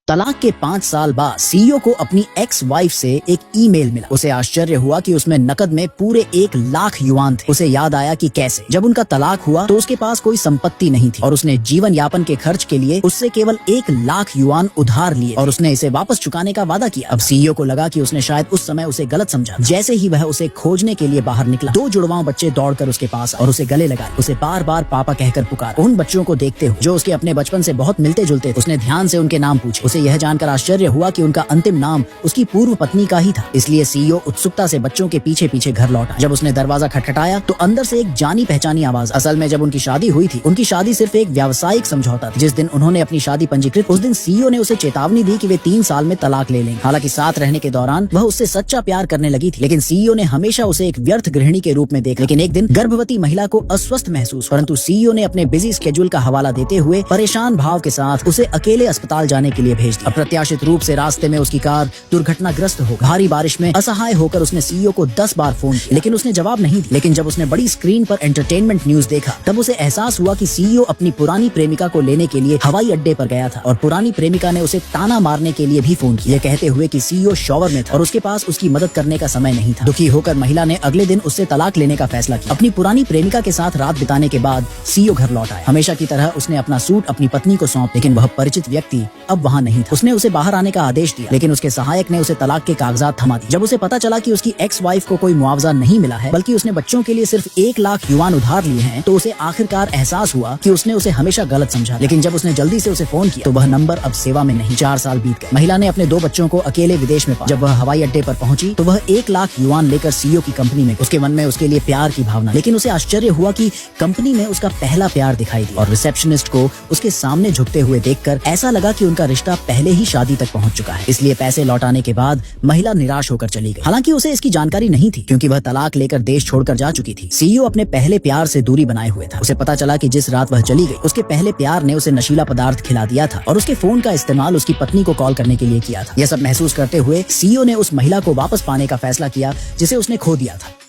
तलाक के 5 साल बाद सीईओ को अपनी एक्स वाइफ से एक ईमेल मिला। उसे आश्चर्य हुआ कि उसमें नकद में पूरे 1 लाख युआन थे। उसे याद आया कि कैसे जब उनका तलाक हुआ तो उसके पास कोई संपत्ति नहीं थी और उसने जीवन यापन के खर्च के लिए उससे केवल 1 लाख युआन उधार लिए और उसने इसे वापस चुकाने का वादा किया। अब सीईओ को लगा कि उसने शायद उस समय उसे गलत समझा। जैसे ही वह उसे खोजने के लिए बाहर निकला, 2 जुड़वां बच्चे दौड़कर उसके पास और उसे गले लगाए। उसे बार बार पापा कहकर पुकारा। उन बच्चों को देखते हुए जो उसके अपने बचपन से बहुत मिलते जुलते थे, उसने ध्यान से उनके नाम पूछे। उसे यह जानकर आश्चर्य हुआ कि उनका अंतिम नाम उसकी पूर्व पत्नी का ही था। इसलिए सीईओ उत्सुकता से बच्चों के पीछे पीछे घर लौटा। जब उसने दरवाजा खटखटाया तो अंदर से एक जानी पहचानी आवाज। असल में जब उनकी शादी हुई थी, उनकी शादी सिर्फ एक व्यावसायिक समझौता था। जिस दिन उन्होंने अपनी शादी पंजीकृत, उस दिन सीईओ ने उसे चेतावनी दी कि वे 3 साल में तलाक ले लेंगे। हालांकि साथ रहने के दौरान वह उससे सच्चा प्यार करने लगी थी, लेकिन सीईओ ने हमेशा उसे एक व्यर्थ गृहिणी के रूप में देखा। लेकिन एक दिन गर्भवती महिला को अस्वस्थ महसूस, परंतु सीईओ ने अपने बिजी स्केड्यूल का हवाला देते हुए परेशान भाव के साथ उसे अकेले अस्पताल जाने के लिए भेज दिया। अप्रत्याशित रूप से रास्ते में उसकी कार दुर्घटनाग्रस्त हो। भारी बारिश में असहाय होकर उसने सीईओ को 10 बार फोन किया, लेकिन उसने जवाब नहीं दिया। लेकिन जब उसने बड़ी स्क्रीन पर एंटरटेनमेंट न्यूज देखा, तब उसे एहसास हुआ कि सीईओ अपनी पुरानी प्रेमिका को लेने के लिए हवाई अड्डे पर गया था और पुरानी प्रेमिका ने उसे ताना मारने के लिए भी फोन किया, कहते हुए कि सीईओ शॉवर में था और उसके पास उसकी मदद करने का समय नहीं था। दुखी होकर महिला ने अगले दिन उससे तलाक लेने का फैसला किया। अपनी पुरानी प्रेमिका के साथ रात बिताने के बाद सीईओ घर लौट आया। हमेशा की तरह उसने अपना सूट अपनी पत्नी को सौंप, लेकिन वह परिचित व्यक्ति अब वहाँ नहीं था। उसने उसे बाहर आने का आदेश दिया, लेकिन उसके सहायक ने उसे तलाक के कागजात थमा दिए। जब उसे पता चला कि उसकी एक्स वाइफ को कोई मुआवजा नहीं मिला है, बल्कि उसने बच्चों के लिए सिर्फ 1 लाख युआन उधार लिए हैं, तो उसे आखिरकार एहसास हुआ कि उसने उसे हमेशा गलत समझा। लेकिन जब उसने जल्दी से उसे फोन किया तो वह नंबर अब सेवा में नहीं। 4 साल बीत गए। महिला ने अपने 2 बच्चों को अकेले विदेश में पाया। जब वह हवाई अड्डे पर पहुंची तो वह 1 लाख युआन लेकर सीईओ की कंपनी में। उसके मन में उसके लिए प्यार की भावना, लेकिन उसे आश्चर्य हुआ कि कंपनी में उसका पहला प्यार दिखाई दिया और रिसेप्शनिस्ट को उसके सामने झुकते हुए देखकर ऐसा लगा कि उनका रिश्ता पहले ही शादी तक पहुंच चुका है। इसलिए पैसे लौटाने के बाद महिला निराश होकर चली गई। हालांकि उसे इसकी जानकारी नहीं थी, क्योंकि वह तलाक लेकर देश छोड़कर जा चुकी थी। सीईओ अपने पहले प्यार से दूरी बनाए हुए था। उसे पता चला कि जिस रात वह चली गई, उसके पहले प्यार ने उसे नशीला पदार्थ खिला दिया था और उसके फोन का इस्तेमाल उसकी पत्नी को कॉल करने के लिए किया था। यह सब महसूस करते हुए सीईओ ने उस महिला को वापस पाने का फैसला किया जिसे उसने खो दिया था।